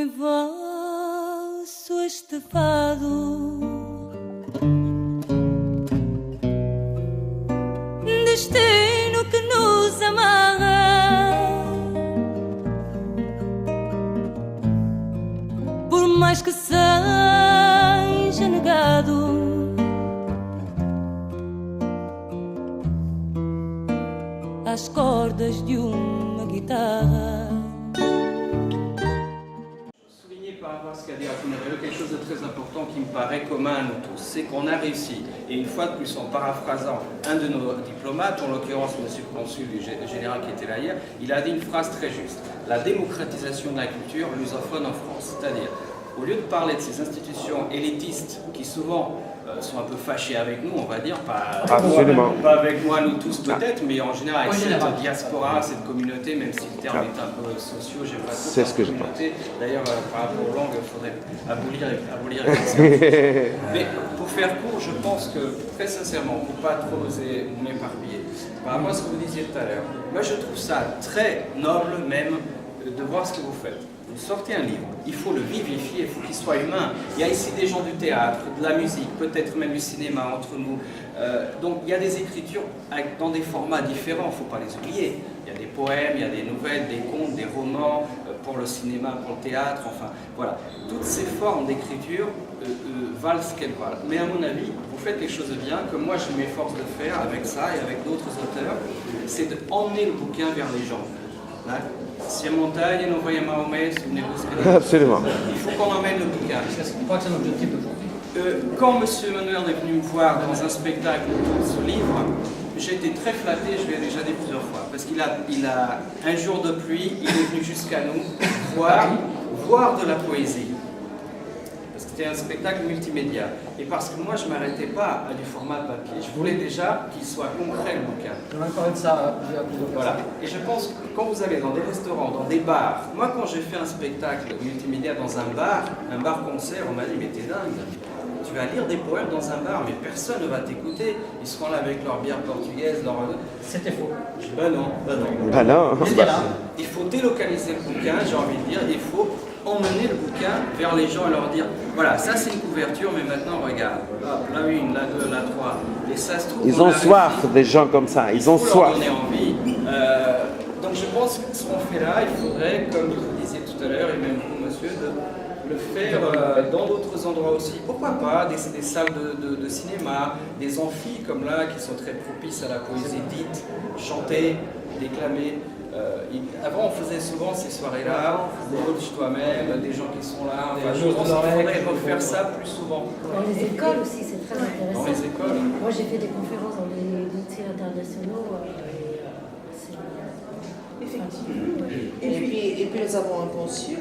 em valso este fado, destino que nos amarra, por mais que seja negado. Às cordas de uma guitarra. Souligner par rapport à ce qu'a dit Rafinabello quelque chose de très important qui me paraît commun à nous tous, c'est qu'on a réussi, et une fois de plus en paraphrasant un de nos diplomates, en l'occurrence M. le consul général qui était là hier, il a dit une phrase très juste: la démocratisation de la culture lusophone en France. C'est-à-dire, au lieu de parler de ces institutions élitistes qui souvent sont un peu fâchés avec nous, on va dire, pas avec moi, nous tous peut-être, mais en général avec cette diaspora, cette communauté, même si le terme est un peu socio, j'aime pas trop. C'est ce que je pense. D'ailleurs, par rapport aux langues, il faudrait abolir les Mais pour faire court, je pense que, très sincèrement, pour ne pas trop oser m'éparpiller, par rapport à ce que vous disiez tout à l'heure, moi je trouve ça très noble même de voir ce que vous faites. Vous sortez un livre, il faut le vivifier, il faut qu'il soit humain. Il y a ici des gens du théâtre, de la musique, peut-être même du cinéma entre nous. Donc il y a des écritures dans des formats différents, il ne faut pas les oublier. Il y a des poèmes, il y a des nouvelles, des contes, des romans, pour le cinéma, pour le théâtre, enfin voilà. Toutes ces formes d'écriture valent ce qu'elles valent. Mais à mon avis, vous faites quelque chose de bien, comme moi je m'efforce de faire avec ça et avec d'autres auteurs, c'est d'emmener le bouquin vers les gens. Hein? Si à montagne, non voyez Mahomet, souvenez-vous ce que Absolument. Il faut qu'on emmène le bouquin. Je crois que c'est l'objectif d'aujourd'hui. Quand M. Manuel est venu me voir dans un spectacle autour de ce livre, j'ai été très flatté, je l'ai déjà dit plusieurs fois, parce qu'il a un jour de pluie, il est venu jusqu'à nous voir de la poésie. Parce que c'était un spectacle multimédia. Et parce que moi, je ne m'arrêtais pas à du format papier. Je voulais déjà qu'il soit concret, le bouquin. On a parlé de ça plusieurs fois. Voilà. Et je pense que quand vous allez dans des restaurants, dans des bars, moi quand j'ai fait un spectacle multimédia dans un bar-concert, on m'a dit mais t'es dingue, tu vas lire des poèmes dans un bar, mais personne ne va t'écouter, ils seront là avec leur bière portugaise, leur... C'était faux. Ben non. Ah non. Il faut délocaliser le bouquin, j'ai envie de dire, il faut emmener le bouquin vers les gens et leur dire voilà, ça c'est une couverture, mais maintenant regarde, hop, la 1, la 2, la 3, et ça se trouve. Ils ont soif, des gens comme ça, ils ont soif. Leur donner envie. Donc je pense que ce qu'on fait là, il faudrait, comme vous disiez tout à l'heure, et même vous monsieur, de le faire dans d'autres endroits aussi. Pourquoi pas des salles de cinéma, des amphis comme là, qui sont très propices à la poésie dite, chantée, déclamée. Avant, on faisait souvent ces soirées-là, coach toi-même, des gens qui sont là. Enfin, je pense qu'il faudrait refaire ça plus souvent. Dans les écoles aussi, c'est très intéressant. Dans les écoles. Moi, j'ai fait des conférences dans les lycées internationaux. Effectivement. Et puis nous avons un consul,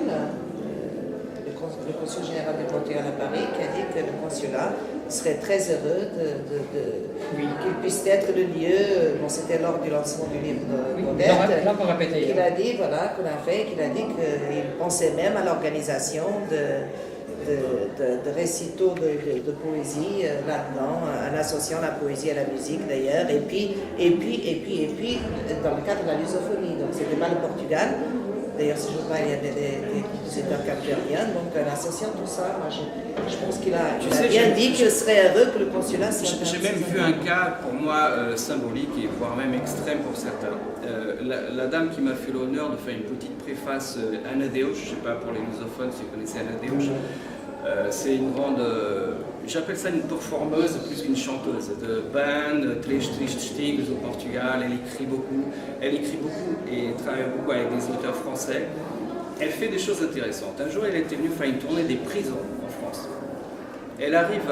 le consul général du Portugal à Paris, qui a dit que le consulat serait très heureux qu'il puisse être le lieu. Bon, c'était lors du lancement du livre d'Odette. Il a dit, voilà, qu'on a fait, qu'il a dit qu'il pensait même à l'organisation de récitaux de poésie là-dedans, en associant la poésie à la musique d'ailleurs, et puis dans le cadre de la lusophonie. Donc c'était pas le Portugal. D'ailleurs, ce jour-là, il y avait des compositeurs capverdiens, donc en associant tout ça, moi, je pense qu'il a bien dit qu'il serait heureux que le consulat soit. J'ai même vu un cas, pour moi, symbolique, et voire même extrême pour certains. La dame qui m'a fait l'honneur de faire une petite préface, Anna Deus, je ne sais pas pour les lusophones si vous connaissez Anna Deus, c'est une grande, j'appelle ça une performeuse plus qu'une chanteuse, de band, Triste Stigos au Portugal, elle écrit beaucoup et travaille beaucoup avec des auteurs français. Elle fait des choses intéressantes. Un jour, elle était venue faire une tournée des prisons en France. Elle arrive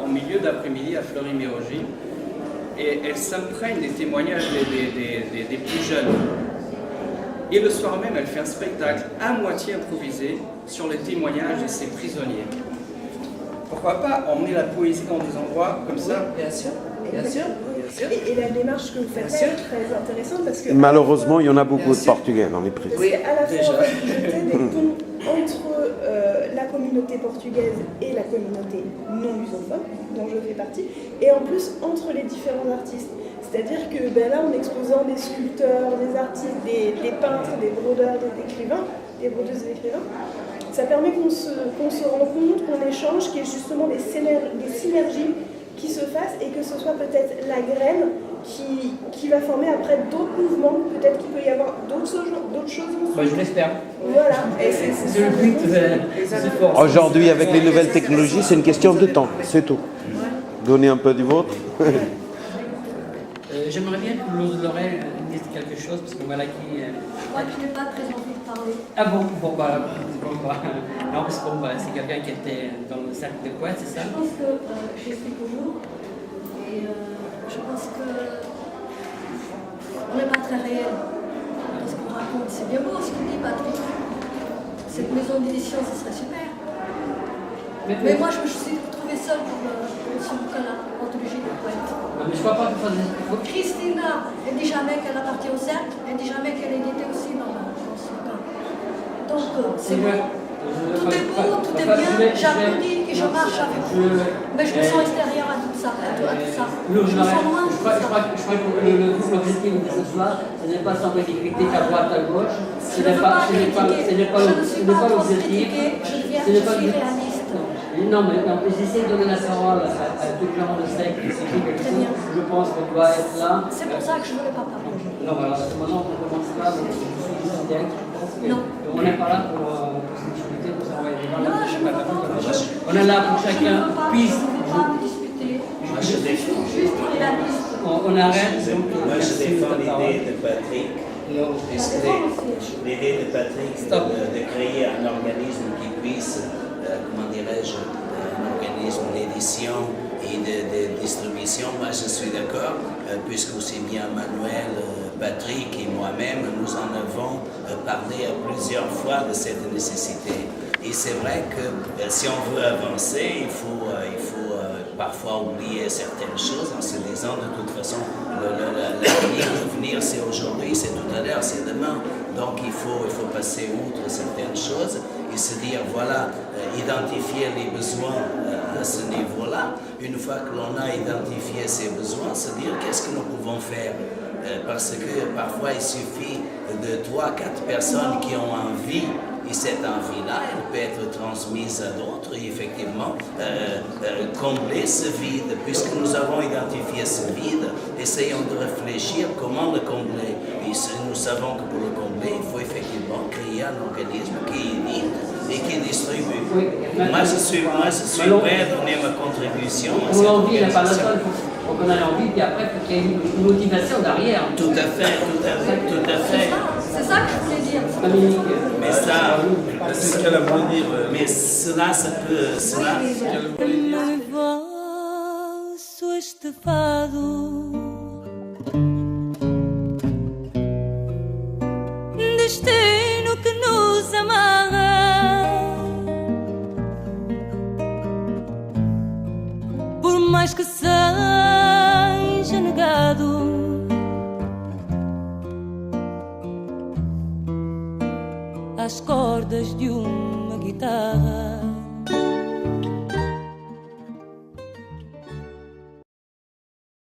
en milieu d'après-midi à Fleury-Mérogis et elle s'imprègne des témoignages des plus jeunes. Et le soir même, elle fait un spectacle à moitié improvisé sur les témoignages de ces prisonniers. Pourquoi pas emmener la poésie dans des endroits comme ça? Bien sûr. Et la démarche que vous faites est très intéressante parce que... Malheureusement, il y en a beaucoup de Portugais dans les prisons. Oui, à la fois, vous jetez des ponts entre la communauté portugaise et la communauté non lusophone, dont je fais partie, et en plus entre les différents artistes. C'est-à-dire que là, en exposant des sculpteurs, des artistes, des peintres, des brodeurs, des écrivains, des brodeuses et des écrivains. Ça permet qu'on se rencontre, qu'on échange, qu'il y ait justement des synergies qui se fassent et que ce soit peut-être la graine qui va former après d'autres mouvements. Peut-être qu'il peut y avoir d'autres choses ensuite. Bah, je l'espère. Voilà. Et C'est le but de ce fort. Aujourd'hui, avec les nouvelles technologies, c'est une question de temps, c'est tout. Donnez un peu du vôtre. J'aimerais bien que Laurel dise quelque chose, parce que voilà qui... Moi, je n'ai pas très envie de parler. Ah bon, bon bah, non, parce que bon, bah, c'est quelqu'un qui était dans le cercle de poètes, c'est ça? Je pense que je suis toujours. Et je pense que on n'est pas très réel. Ce qu'on raconte, c'est bien beau ce que dit Patrick. Cette maison d'édition, ce serait super. Mais moi, je me suis retrouvée seule pour ce bouquin-là, Anthologie de poètes. Non, mais je crois pas que ça... Christina, elle dit jamais qu'elle appartient au cercle, elle dit jamais qu'elle est éditée aussi dans ce bouquin. Donc, c'est bon. Tout est beau, tout est bien, j'applaudis et je marche avec vous. Mais je me sens extérieure à tout ça, à tout ça. Je me sens loin de tout ça. Je crois que le objectif de ce soir, ce n'est pas sembler critiquer à droite, à gauche. Je ne veux pas critiquer, je ne suis pas en train de critiquer, je suis réaliste. Non, mais j'essaie de donner la parole à tout le monde de secte qui s'écrit quelque chose. Je pense qu'on doit être là. C'est pour ça que je ne voulais pas parler. Non, alors maintenant on ne commence pas, donc je suis dissidente. Non. On n'est pas là pour se discuter, pour s'envoyer des gens. Non, je ne veux pas. On est là pour chacun puisse. Je ne veux pas me disputer. Moi, je défends. Juste réaliste. On arrête. Moi, je défends l'idée de Patrick. L'idée de Patrick de créer un organisme qui puisse, comment dirais-je, un organisme d'édition et de distribution. Moi, je suis d'accord, puisque aussi bien Manuel, Patrick et moi-même, nous en avons parlé à plusieurs fois de cette nécessité. Et c'est vrai que si on veut avancer, il faut parfois oublier certaines choses en se disant de toute façon l'avenir c'est aujourd'hui, c'est tout à l'heure, c'est demain. Donc il faut passer outre certaines choses et se dire voilà, identifier les besoins à ce niveau-là. Une fois que l'on a identifié ces besoins, se dire qu'est-ce que nous pouvons faire. Parce que parfois il suffit de 3-4 personnes qui ont envie. Et cette envie-là, elle peut être transmise à d'autres et effectivement combler ce vide. Puisque nous avons identifié ce vide, essayons de réfléchir comment le combler. Et nous savons que pour le combler, il faut effectivement créer un organisme qui édite et qui distribue. Moi, je suis prêt à donner ma contribution. Pour l'envie, n'est pas la seule. Il faut qu'on ait envie, puis après, il faut qu'il y ait une motivation derrière. Tout à fait, tout à fait. C'est ça que je voulais dire. Mais ça, c'est ce qu'elle a voulu dire. Mais cela, ça peut. Cela. Vosso este fado, destino que nos amarra, por mais que seja negado. Às cordas de uma guitarra.